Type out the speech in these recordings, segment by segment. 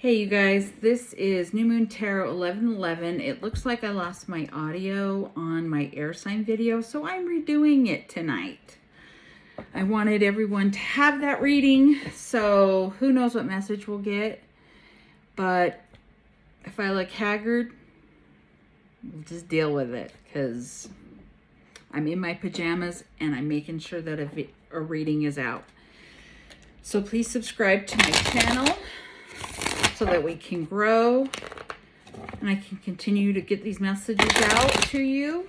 Hey you guys, this is New Moon Tarot 1111. It looks like I lost my audio on my air sign video, so I'm redoing it tonight. I wanted everyone to have that reading, so who knows what message we'll get. But if I look haggard, we'll just deal with it because I'm in my pajamas and I'm making sure that a reading is out. So please subscribe to my channel so that we can grow and I can continue to get these messages out to you.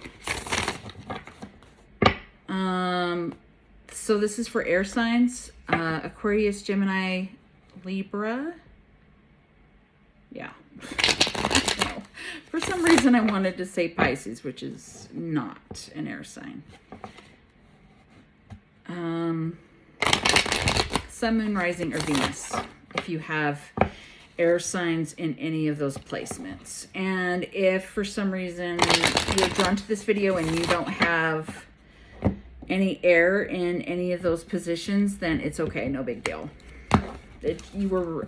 So this is for air signs, Aquarius, Gemini, Libra. Yeah. No. For some reason I wanted to say Pisces, which is not an air sign. Sun, Moon, Rising, or Venus, if you have air signs in any of those placements. And if for some reason you're drawn to this video and you don't have any air in any of those positions, then it's okay, no big deal. You were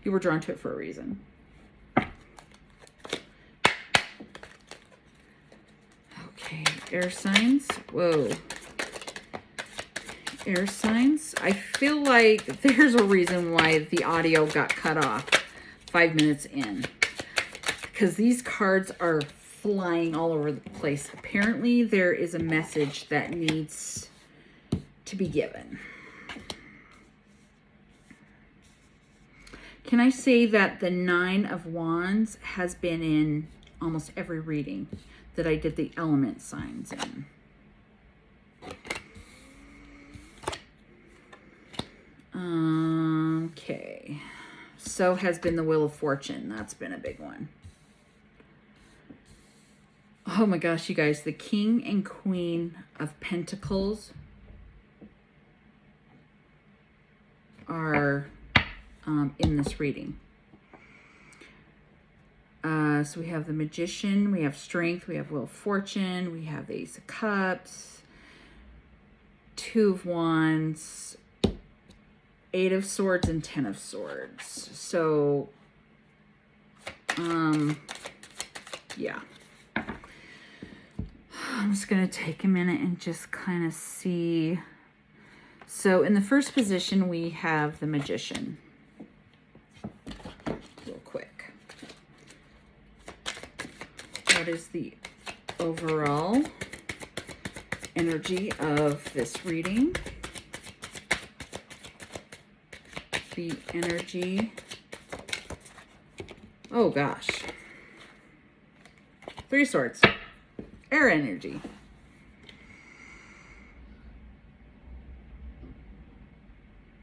you were drawn to it for a reason. Okay, air signs. Whoa. Air signs. I feel like there's a reason why the audio got cut off 5 minutes in, because these cards are flying all over the place. Apparently there is a message that needs to be given. Can I say that the Nine of Wands has been in almost every reading that I did the element signs in? Okay, so has been the Wheel of Fortune. That's been a big one. Oh my gosh, you guys, the King and Queen of Pentacles are in this reading. So we have the Magician, we have Strength, we have Wheel of Fortune, we have the Ace of Cups, Two of Wands, Eight of Swords, and Ten of Swords. So, yeah. I'm just going to take a minute and just kind of see. So in the first position, we have the Magician. Real quick. What is the overall energy of this reading? The energy. Oh gosh. Three of Swords. Air energy.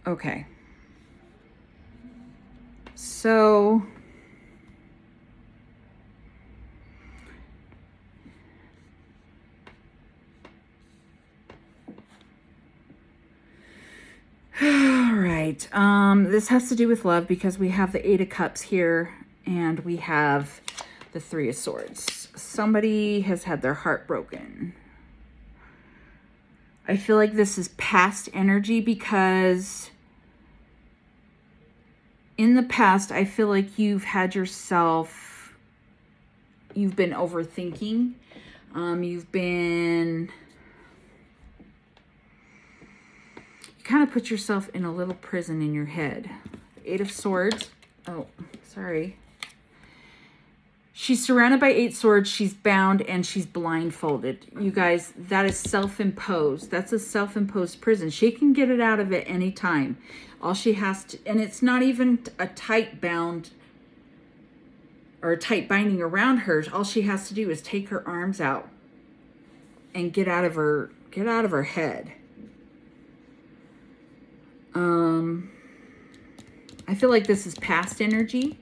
Okay. So this has to do with love because we have the Eight of Cups here and we have the Three of Swords. Somebody has had their heart broken. I feel like this is past energy because in the past, I feel like you've been overthinking. You kind of put yourself in a little prison in your head. Eight of Swords. Oh, sorry. She's surrounded by eight swords. She's bound and she's blindfolded. You guys, that is self-imposed. That's a self-imposed prison. She can get it out of it anytime. All she has to, and it's not even a tight bound or a tight binding around her. All she has to do is take her arms out and get out of her head. I feel like this is past energy.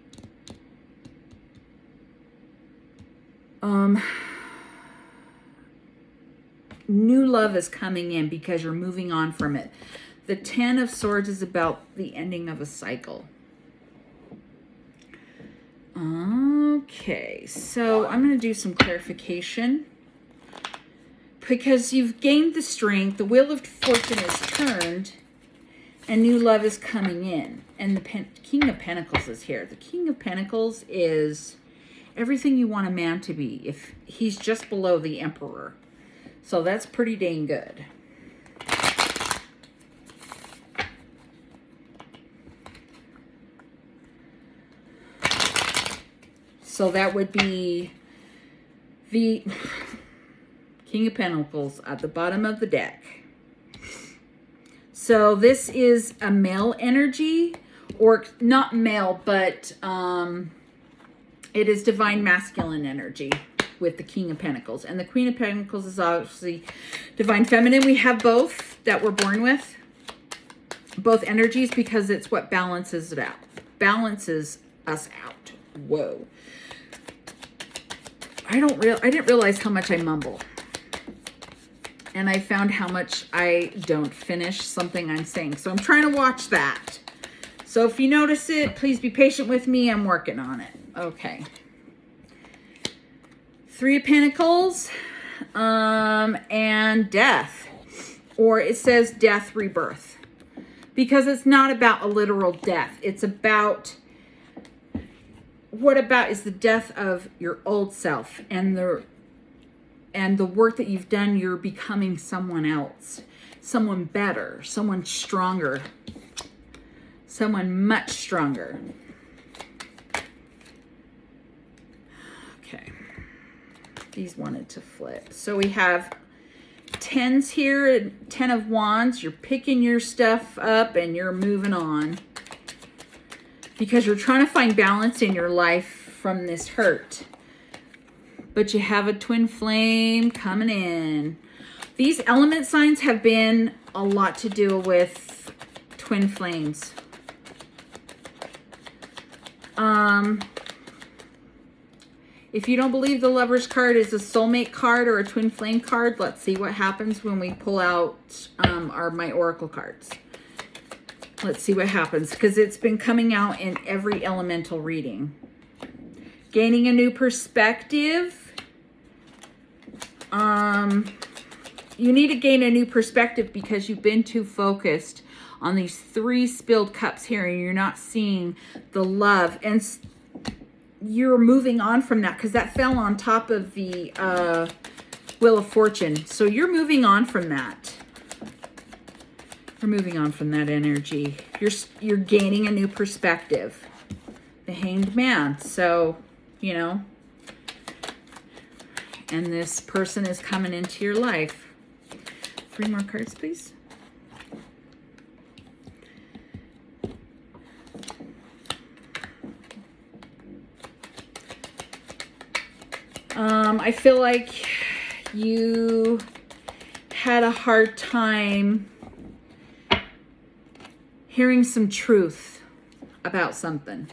New love is coming in because you're moving on from it. The Ten of Swords is about the ending of a cycle. Okay, so I'm going to do some clarification. Because you've gained the strength, the Wheel of Fortune is turned, and new love is coming in. And the King of Pentacles is here. The King of Pentacles is everything you want a man to be, if he's just below the Emperor. So that's pretty dang good. So that would be the King of Pentacles at the bottom of the deck. So this is a male energy, or not male, but it is divine masculine energy with the King of Pentacles. And the Queen of Pentacles is obviously divine feminine. We have both that we're born with, both energies, because it's what balances it out. Balances us out. Whoa. I didn't realize how much I mumble. And I found how much I don't finish something I'm saying. So I'm trying to watch that. So if you notice it, please be patient with me. I'm working on it. Okay. Three of Pentacles and death. Or it says death, rebirth. Because it's not about a literal death. It's about, what about is the death of your old self and the work that you've done. You're becoming someone else, someone better, someone stronger, someone much stronger. Okay, these wanted to flip. So we have tens here, 10 of Wands. You're picking your stuff up and you're moving on because you're trying to find balance in your life from this hurt. But you have a twin flame coming in. These element signs have been a lot to do with twin flames. If you don't believe the Lover's card is a soulmate card or a twin flame card, let's see what happens when we pull out my oracle cards. Let's see what happens, because it's been coming out in every elemental reading. Gaining a new perspective. You need to gain a new perspective because you've been too focused on these three spilled cups here and you're not seeing the love, and you're moving on from that because that fell on top of the Wheel of Fortune. So you're moving on from that. You're moving on from that energy. You're gaining a new perspective. The Hanged Man. So, you know, and this person is coming into your life. 3 more cards, please. I feel like you had a hard time hearing some truth about something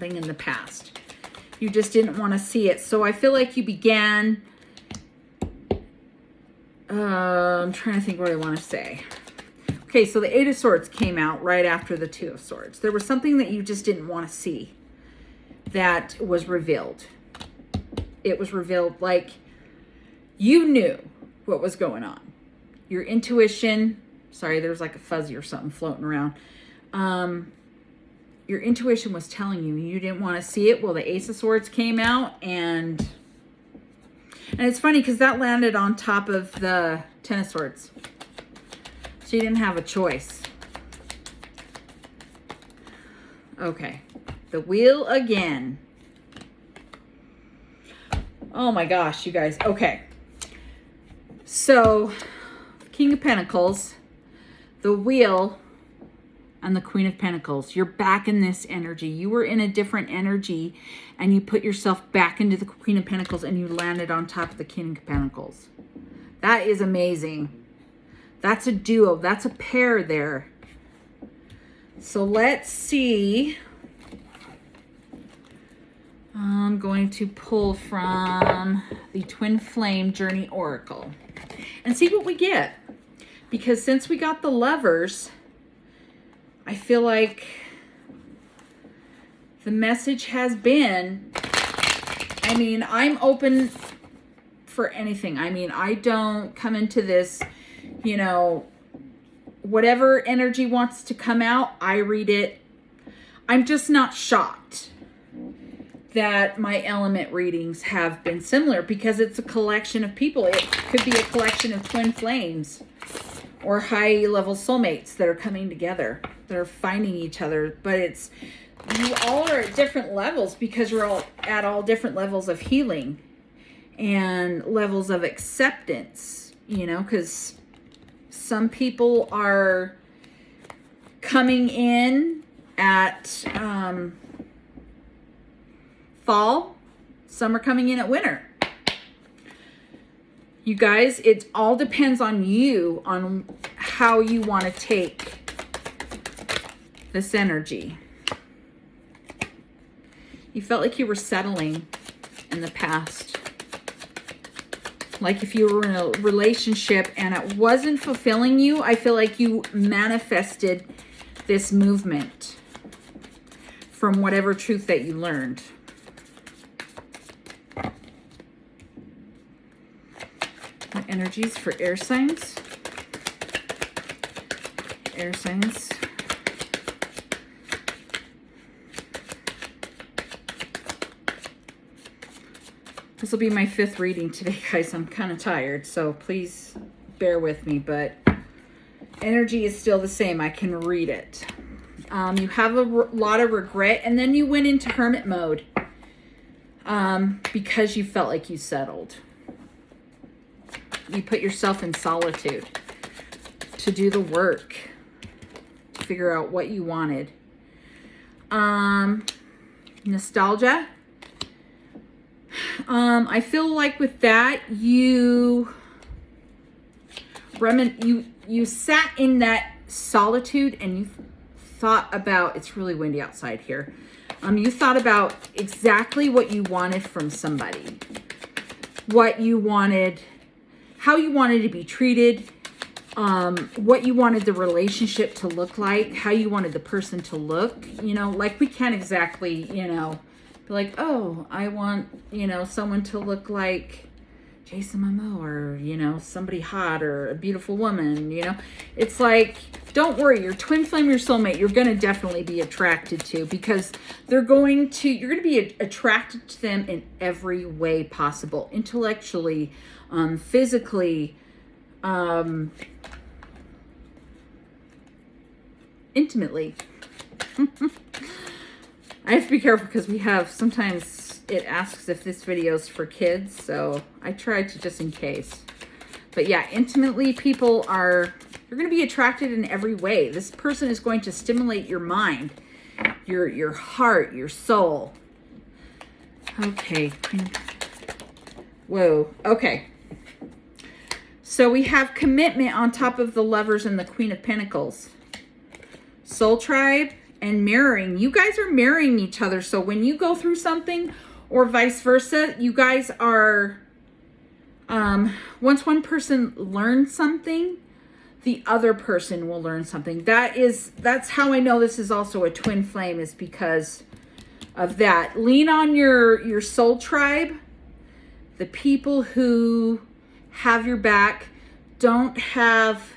in the past. You just didn't want to see it. So I feel like you began, I'm trying to think what I want to say. Okay, so the 8 of Swords came out right after the 2 of Swords. There was something that you just didn't want to see that was revealed. It was revealed, like you knew what was going on. Your intuition, sorry, there's like a fuzzy or something floating around. Your intuition was telling you, you didn't want to see it. Well, the Ace of Swords came out, and it's funny because that landed on top of the 10 of Swords. So you didn't have a choice. Okay. The Wheel again. Oh my gosh, you guys. Okay. So, King of Pentacles, the Wheel, and the Queen of Pentacles. You're back in this energy. You were in a different energy, and you put yourself back into the Queen of Pentacles, and you landed on top of the King of Pentacles. That is amazing. That's a duo. That's a pair there. So let's see. I'm going to pull from the Twin Flame Journey Oracle and see what we get. Because since we got the Lovers, I feel like the message has been, I mean, I'm open for anything. I mean, I don't come into this, you know, whatever energy wants to come out, I read it. I'm just not shocked that my element readings have been similar because it's a collection of people. It could be a collection of twin flames or high level soulmates that are coming together, that are finding each other. But it's, you all are at different levels because you're all at all different levels of healing and levels of acceptance, you know, because some people are coming in at fall, some are coming in at winter. You guys, it all depends on you, on how you want to take this energy. You felt like you were settling in the past. Like if you were in a relationship and it wasn't fulfilling you, I feel like you manifested this movement from whatever truth that you learned. What energies for air signs? Air signs. This will be my 5th reading today, guys. I'm kind of tired, so please bear with me, but energy is still the same. I can read it. You have a lot of regret, and then you went into hermit mode because you felt like you settled. You put yourself in solitude to do the work, to figure out what you wanted. Nostalgia. I feel like with that, you sat in that solitude and you thought about, it's really windy outside here. You thought about exactly what you wanted from somebody, what you wanted, how you wanted to be treated, what you wanted the relationship to look like, how you wanted the person to look, you know, like we can't exactly, you know, be like, oh, I want, you know, someone to look like Jason Momoa or, you know, somebody hot or a beautiful woman, you know. It's like, don't worry, your twin flame, your soulmate, you're going to definitely be attracted to because you're going to be attracted to them in every way possible, intellectually, physically, intimately. I have to be careful because we have, sometimes it asks if this video is for kids, so I tried to just in case. But yeah, intimately, people are, you're going to be attracted in every way. This person is going to stimulate your mind, your heart, your soul. Okay. Whoa. Okay. So we have commitment on top of the Lovers and the Queen of Pentacles. Soul tribe and mirroring. You guys are mirroring each other. So when you go through something or vice versa, you guys are, once one person learns something, the other person will learn something. That's how I know this is also a twin flame, is because of that. Lean on your soul tribe, the people who have your back, don't have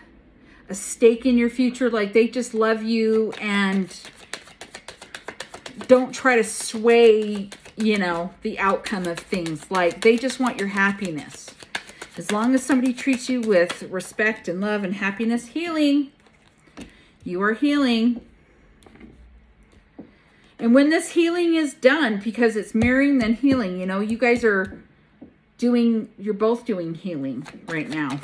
a stake in your future, like they just love you and don't try to sway, you know, the outcome of things. Like they just want your happiness. As long as somebody treats you with respect and love and happiness, healing, you are healing. And when this healing is done, because it's mirroring then healing, you know, you guys are you're both doing healing right now.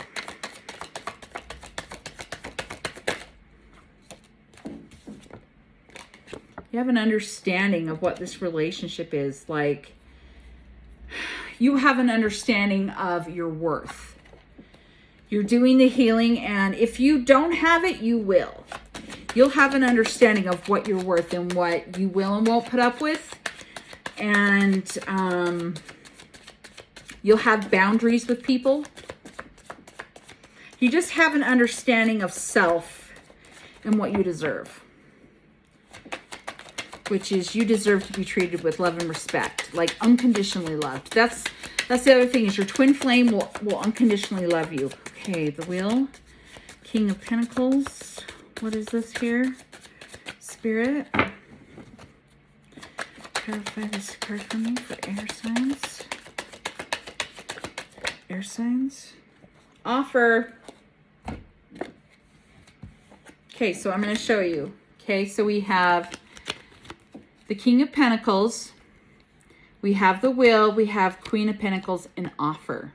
You have an understanding of what this relationship is like. You have an understanding of your worth. You're doing the healing, and if you don't have it, you will. You'll have an understanding of what you're worth and what you will and won't put up with. And you'll have boundaries with people. You just have an understanding of self and what you deserve. Which is, you deserve to be treated with love and respect, like unconditionally loved. That's the other thing, is your twin flame will unconditionally love you. Okay, the wheel King of Pentacles. What is this here? Spirit. Clarify this card for me for air signs. Air signs. Offer. Okay, so I'm going to show you. Okay, so we have the King of Pentacles. We have the Wheel. We have Queen of Pentacles and offer.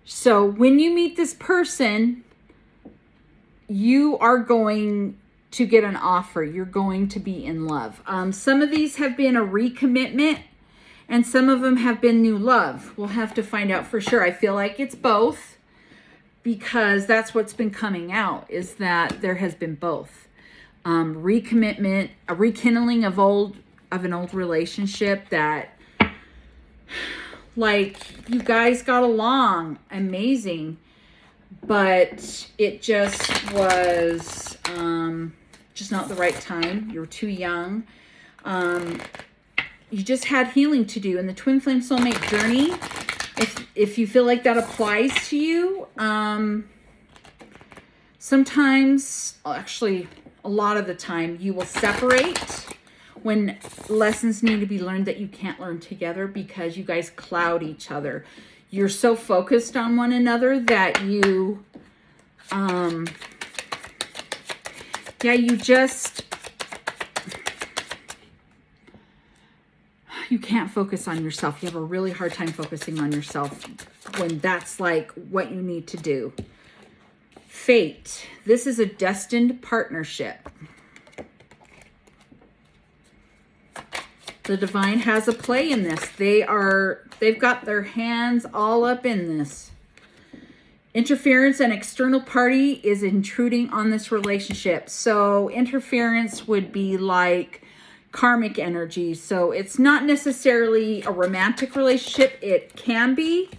So when you meet this person, you are going to get an offer. You're going to be in love. Some of these have been a recommitment and some of them have been new love. We'll have to find out for sure. I feel like it's both, because that's what's been coming out, is that there has been both. Recommitment, a rekindling of an old relationship that, like, you guys got along amazing, but it just was just not the right time. You were too young. You just had healing to do in the Twin Flame Soulmate journey. If you feel like that applies to you, sometimes, actually a lot of the time, you will separate when lessons need to be learned that you can't learn together because you guys cloud each other. You're so focused on one another that you, you can't focus on yourself. You have a really hard time focusing on yourself when that's like what you need to do. Fate. This is a destined partnership. The divine has a play in this. They've got their hands all up in this. Interference, an external party is intruding on this relationship. So interference would be like karmic energy. So it's not necessarily a romantic relationship. It can be,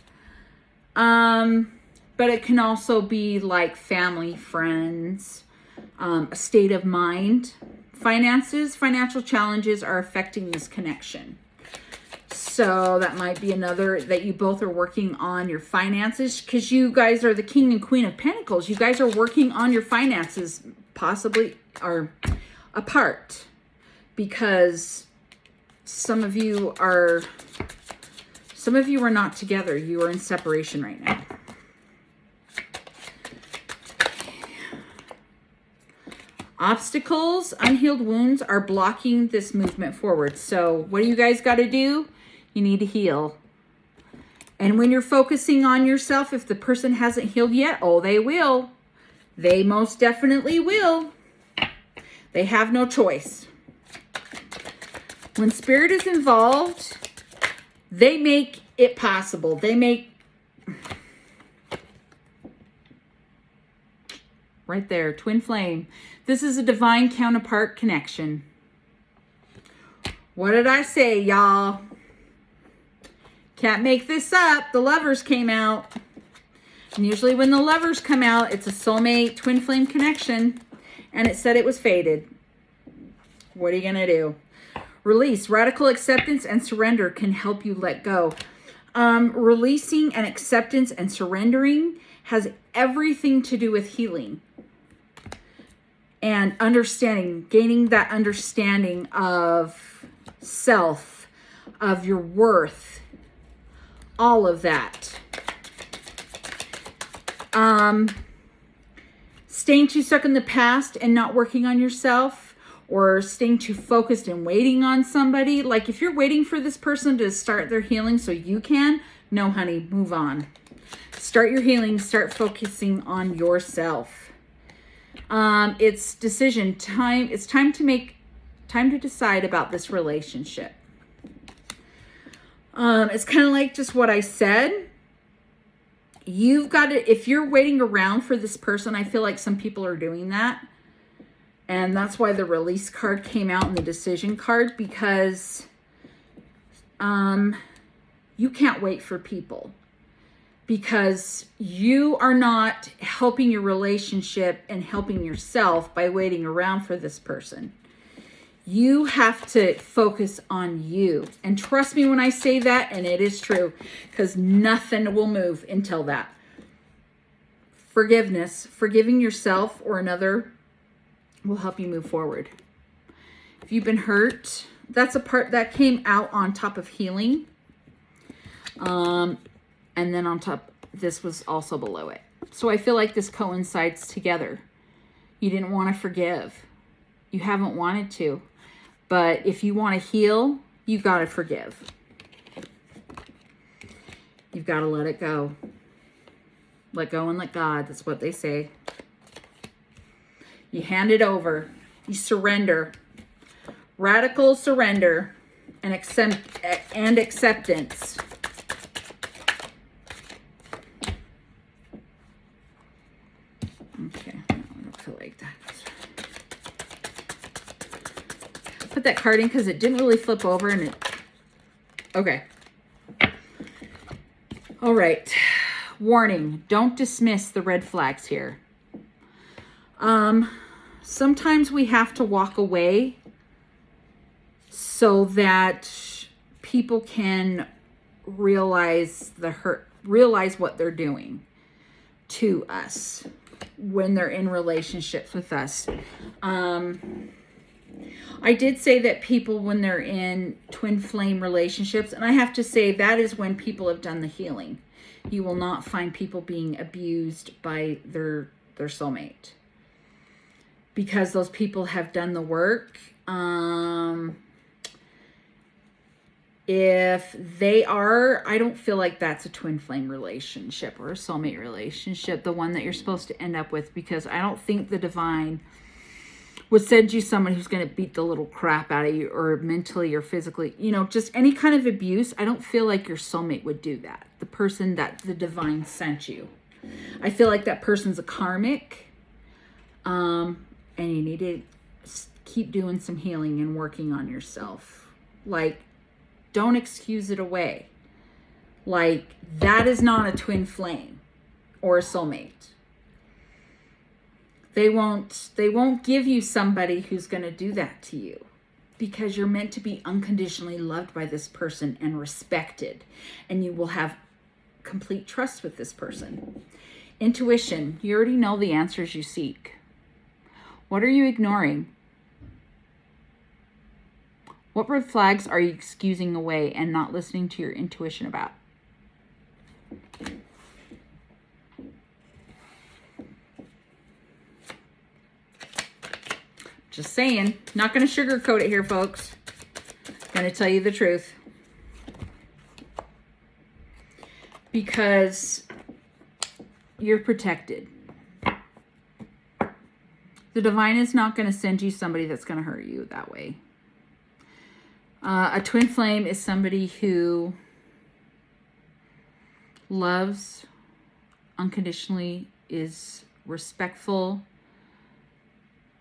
but it can also be like family, friends, a state of mind. Finances, financial challenges are affecting this connection. So that might be another, that you both are working on your finances, because you guys are the King and Queen of Pentacles. You guys are working on your finances, possibly, or apart, because some of you are not together. You are in separation right now. Obstacles, unhealed wounds are blocking this movement forward. So what do you guys got to do? You need to heal. And when you're focusing on yourself, if the person hasn't healed yet, oh, they will. They most definitely will. They have no choice. When spirit is involved, they make it possible. They make... Right there, twin flame. This is a divine counterpart connection. What did I say, y'all? Can't make this up. The Lovers came out. And usually when the Lovers come out, it's a soulmate twin flame connection. And it said it was fated. What are you going to do? Release. Radical acceptance and surrender can help you let go. Releasing and acceptance and surrendering has everything to do with healing. And understanding, gaining that understanding of self, of your worth, all of that. Staying too stuck in the past and not working on yourself, or staying too focused and waiting on somebody. Like if you're waiting for this person to start their healing so you can, no, honey, move on. Start your healing, start focusing on yourself. It's decision time. It's time to decide about this relationship. It's kind of like just what I said. You've got to, if you're waiting around for this person, I feel like some people are doing that. And that's why the release card came out and the decision card, because you can't wait for people. Because you are not helping your relationship and helping yourself by waiting around for this person. You have to focus on you. And trust me when I say that, and it is true, because nothing will move until that. Forgiveness. Forgiving yourself or another will help you move forward. If you've been hurt, that's a part that came out on top of healing. And then on top, this was also below it. So I feel like this coincides together. You didn't want to forgive. You haven't wanted to. But if you want to heal, you've got to forgive. You've got to let it go. Let go and let God. That's what they say. You hand it over. You surrender. Radical surrender and acceptance. Okay, I don't feel like that. Put that card in because it didn't really flip over and it... Okay. All right. Warning, don't dismiss the red flags here. Sometimes we have to walk away so that people can realize what they're doing to us when they're in relationships with us. I did say that people, when they're in twin flame relationships, and I have to say that is when people have done the healing. You will not find people being abused by their soulmate, because those people have done the work. If they are, I don't feel like that's a twin flame relationship or a soulmate relationship, the one that you're supposed to end up with, because I don't think the divine would send you someone who's going to beat the little crap out of you, or mentally or physically, just any kind of abuse. I don't feel like your soulmate would do that. The person that the divine sent you. I feel like that person's a karmic. And you need to keep doing some healing and working on yourself. Like, don't excuse it away. Like, that is not a twin flame or a soulmate. They won't give you somebody who's going to do that to you, because you're meant to be unconditionally loved by this person and respected, and you will have complete trust with this person. Intuition, you already know the answers you seek. What are you ignoring? What red flags are you excusing away and not listening to your intuition about? Just saying. Not going to sugarcoat it here, folks. Going to tell you the truth. Because you're protected. The divine is not going to send you somebody that's going to hurt you that way. A twin flame is somebody who loves unconditionally, is respectful,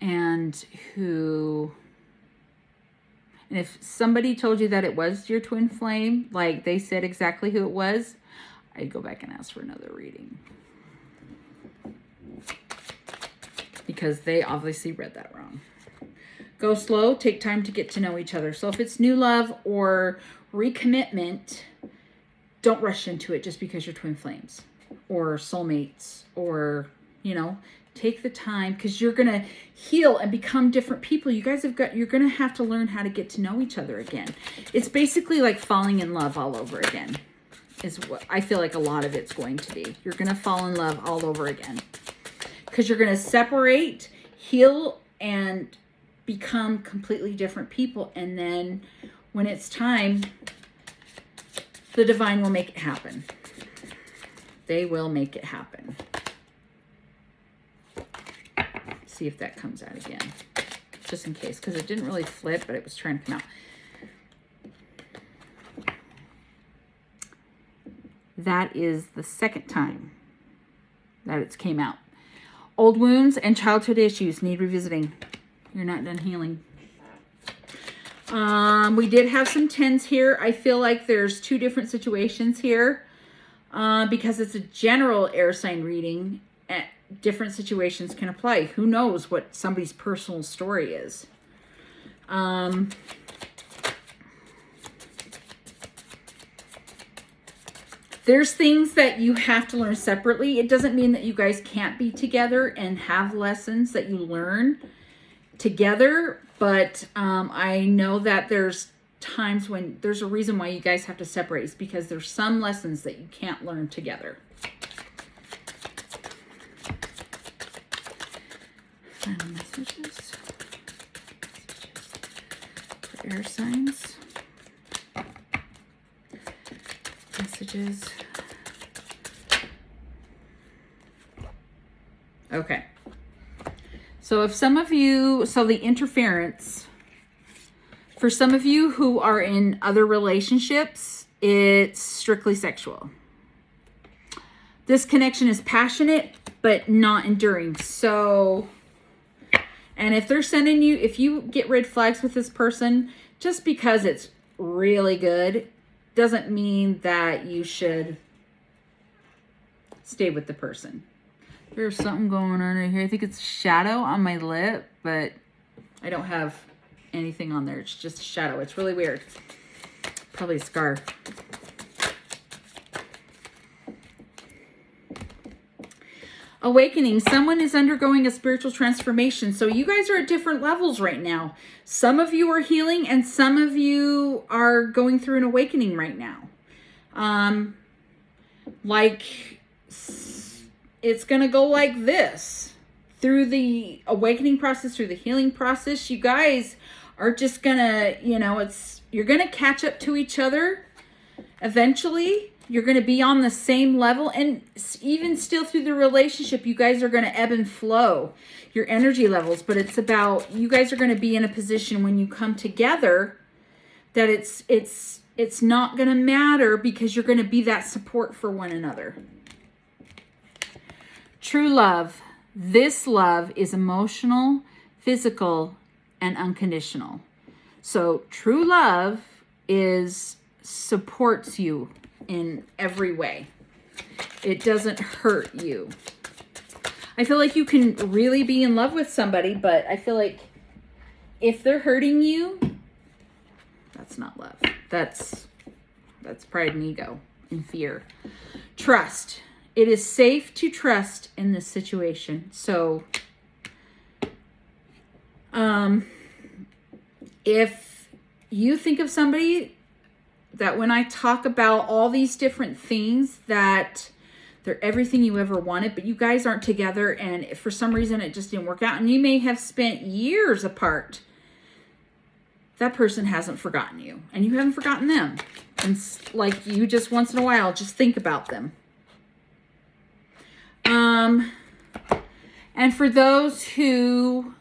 and if somebody told you that it was your twin flame, like they said exactly who it was, I'd go back and ask for another reading. Because they obviously read that wrong. Go slow, take time to get to know each other. So if it's new love or recommitment, don't rush into it just because you're twin flames or soulmates, or, take the time, because you're going to heal and become different people. You guys you're going to have to learn how to get to know each other again. It's basically like falling in love all over again, is what I feel like a lot of it's going to be. You're going to fall in love all over again, because you're going to separate, heal, and become completely different people. And then when it's time, the divine will make it happen. They will make it happen. See if that comes out again, just in case, because it didn't really flip, but it was trying to come out. That is the second time that it's came out. Old wounds and childhood issues need revisiting. You're not done healing. We did have some 10s here. I feel like there's two different situations here, because it's a general air sign reading. Different situations can apply. Who knows what somebody's personal story is. There's things that you have to learn separately. It doesn't mean that you guys can't be together and have lessons that you learn together, but I know that there's times when there's a reason why you guys have to separate. It's because there's some lessons that you can't learn together. Final messages for air signs. Messages. Okay. So if some of you, so the interference, for some of you who are in other relationships, it's strictly sexual. This connection is passionate, but not enduring. So, and if they're sending you, if you get red flags with this person, just because it's really good, doesn't mean that you should stay with the person. There's something going on right here. I think it's shadow on my lip, but I don't have anything on there. It's just a shadow. It's really weird. Probably a scar. Awakening. Someone is undergoing a spiritual transformation. So you guys are at different levels right now. Some of you are healing and some of you are going through an awakening right now. Like it's going to go like this. Through the awakening process, through the healing process, you guys are just going to, you're going to catch up to each other eventually. You're going to be on the same level, and even still through the relationship, you guys are going to ebb and flow your energy levels, but it's about, you guys are going to be in a position when you come together that it's not going to matter because you're going to be that support for one another. True love. This love is emotional, physical, and unconditional. So true love supports you in every way. It doesn't hurt you. I feel like you can really be in love with somebody, but I feel like if they're hurting you, that's not love. That's pride and ego and fear. Trust. It is safe to trust in this situation. So, if you think of somebody that when I talk about all these different things that they're everything you ever wanted, but you guys aren't together and for some reason it just didn't work out and you may have spent years apart, that person hasn't forgotten you and you haven't forgotten them. And like you just once in a while, just think about them. And for those who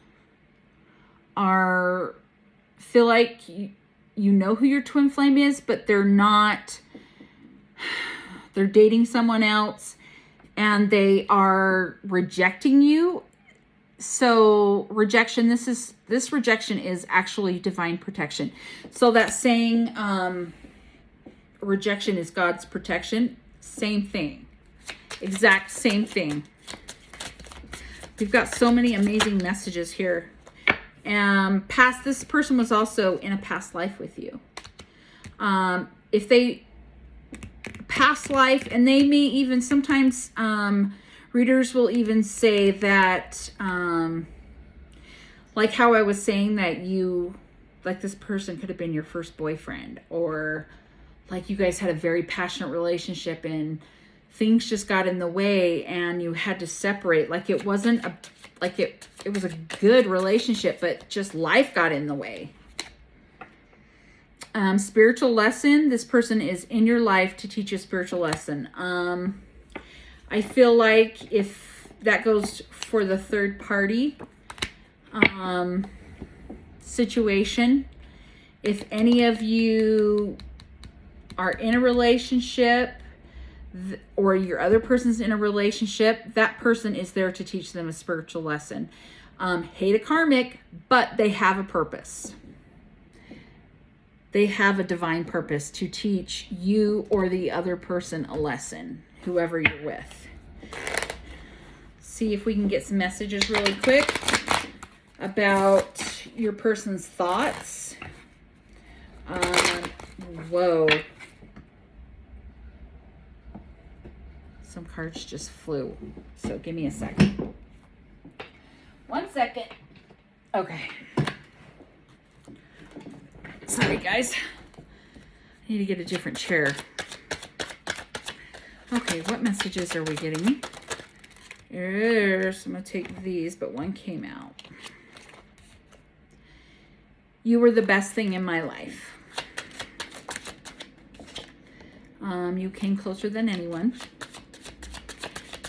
feel like you know who your twin flame is, but they're dating someone else and they are rejecting you. So rejection, this rejection is actually divine protection. So that saying, rejection is God's protection. Same thing, exact same thing. We've got so many amazing messages here. This person was also in a past life with you. If they past life, and they may even sometimes readers will even say that, like how I was saying that this person could have been your first boyfriend, or like you guys had a very passionate relationship and things just got in the way and you had to separate. Like it wasn't it was a good relationship, but just life got in the way. Spiritual lesson. This person is in your life to teach you a spiritual lesson. I feel like if that goes for the third party situation, if any of you are in a relationship or your other person's in a relationship, that person is there to teach them a spiritual lesson. Hate a karmic, but they have a purpose. They have a divine purpose to teach you or the other person a lesson, whoever you're with. See if we can get some messages really quick about your person's thoughts. Whoa. Some cards just flew. So give me a second. 1 second. Okay. Sorry, guys. I need to get a different chair. Okay, what messages are we getting? Yes, I'm going to take these, but one came out. You were the best thing in my life. You came closer than anyone.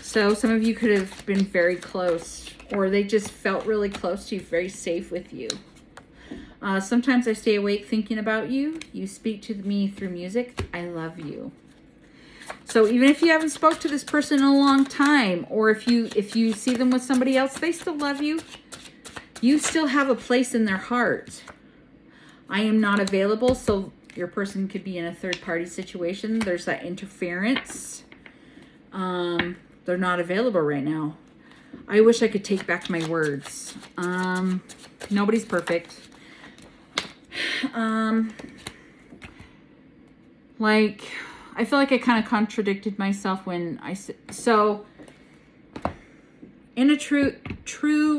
So some of you could have been very close, or they just felt really close to you, very safe with you. Sometimes I stay awake thinking about you. You speak to me through music. I love you. So even if you haven't spoke to this person in a long time, or if you see them with somebody else, they still love you. You still have a place in their heart. I am not available, so your person could be in a third-party situation. There's that interference. They're not available right now. I wish I could take back my words. Nobody's perfect. Like, I feel like I kind of contradicted myself when I said, so in a true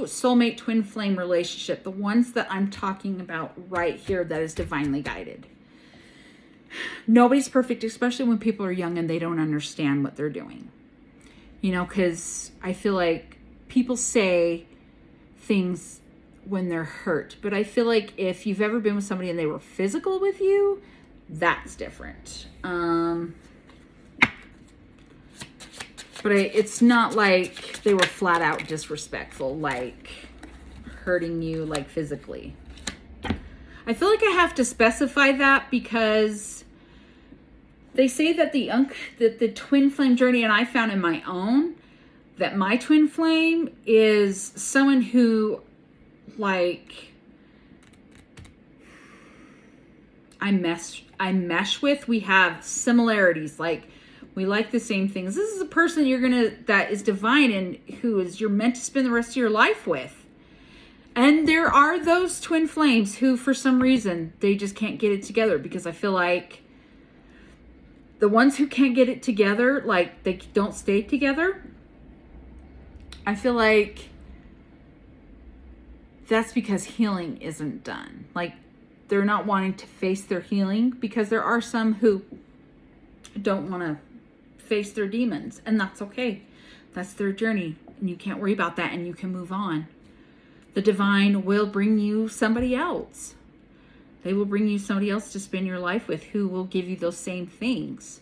soulmate twin flame relationship, the ones that I'm talking about right here that is divinely guided. Nobody's perfect, especially when people are young and they don't understand what they're doing. You know, because I feel like people say things when they're hurt. But I feel like if you've ever been with somebody and they were physical with you, that's different. But it's not like they were flat out disrespectful, like hurting you like physically. I feel like I have to specify that because they say that the twin flame journey, and I found in my own, that my twin flame is someone who, like, I mesh with. We have similarities, like we like the same things. This is a person that is divine and who you're meant to spend the rest of your life with. And there are those twin flames who, for some reason, they just can't get it together, because I feel like the ones who can't get it together, like they don't stay together, I feel like that's because healing isn't done. Like, they're not wanting to face their healing, because there are some who don't want to face their demons, and that's okay. That's their journey, and you can't worry about that, and you can move on. The divine will bring you somebody else. They will bring you somebody else to spend your life with who will give you those same things.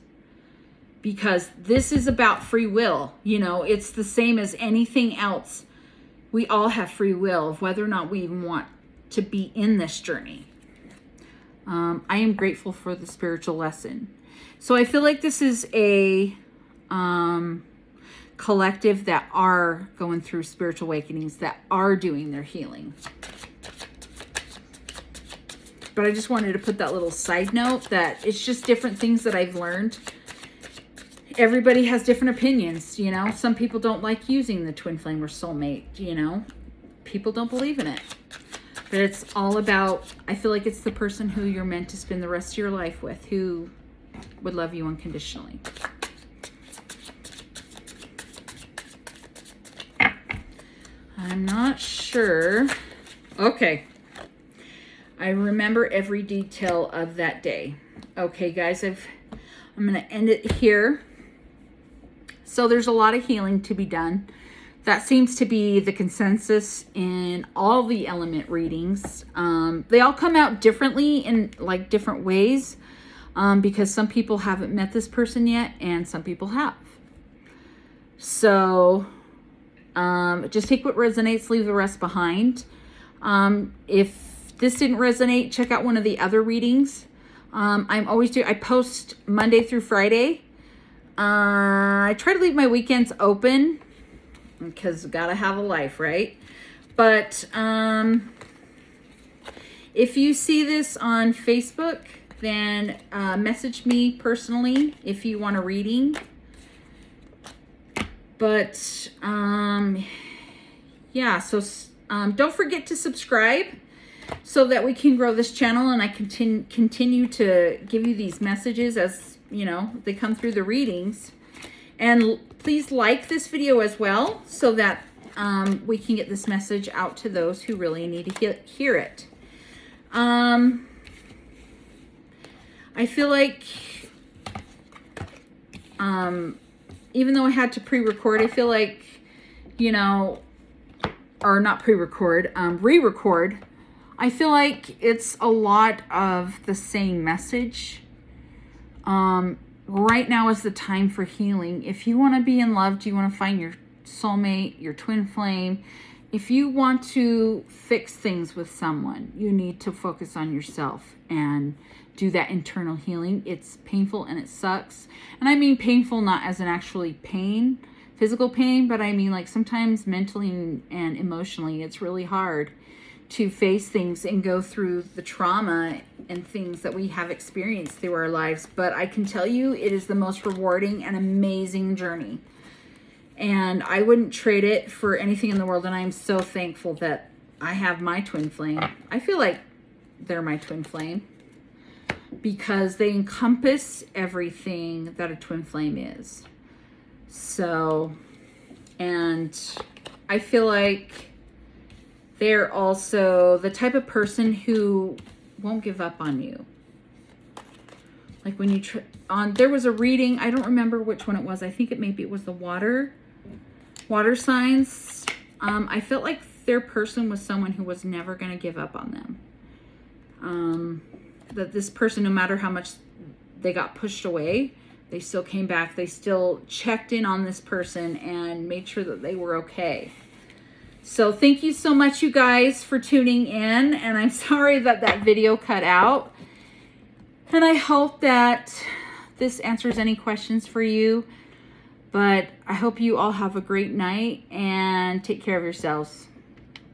Because this is about free will. You know, it's the same as anything else. We all have free will of whether or not we even want to be in this journey. I am grateful for the spiritual lesson. So I feel like this is a collective that are going through spiritual awakenings, that are doing their healing. But I just wanted to put that little side note that it's just different things that I've learned. Everybody has different opinions, you know. Some people don't like using the twin flame or soulmate, you know. People don't believe in it. But it's all about, I feel like it's the person who you're meant to spend the rest of your life with, who would love you unconditionally. I'm not sure. Okay. I remember every detail of that day. Okay, guys, I'm going to end it here. So there's a lot of healing to be done. That seems to be the consensus in all the element readings. They all come out differently in like different ways, because some people haven't met this person yet and some people have. So just take what resonates, leave the rest behind. If this didn't resonate, check out one of the other readings. I post Monday through Friday. I try to leave my weekends open because gotta have a life, right? But if you see this on Facebook, then message me personally if you want a reading. But yeah, so don't forget to subscribe so that we can grow this channel, and I continue to give you these messages as, you know, they come through the readings. And Please like this video as well so that we can get this message out to those who really need to hear it. I feel like even though I had to pre-record, I feel like, you know, or not pre-record, re-record, I feel like it's a lot of the same message. Right now is the time for healing. If you want to be in love, you want to find your soulmate, your twin flame. If you want to fix things with someone, you need to focus on yourself and do that internal healing. It's painful and it sucks. And I mean painful not as an actually pain, physical pain, but I mean like sometimes mentally and emotionally it's really hard to face things and go through the trauma and things that we have experienced through our lives. But I can tell you it is the most rewarding and amazing journey. And I wouldn't trade it for anything in the world. And I'm so thankful that I have my twin flame. I feel like they're my twin flame because they encompass everything that a twin flame is. So, and I feel like they're also the type of person who won't give up on you. Like when you there was a reading, I don't remember which one it was. I think maybe it was the water signs. I felt like their person was someone who was never going to give up on them. That this person, no matter how much they got pushed away, they still came back. They still checked in on this person and made sure that they were okay. So thank you so much, you guys, for tuning in. And I'm sorry that that video cut out. And I hope that this answers any questions for you. But I hope you all have a great night and take care of yourselves.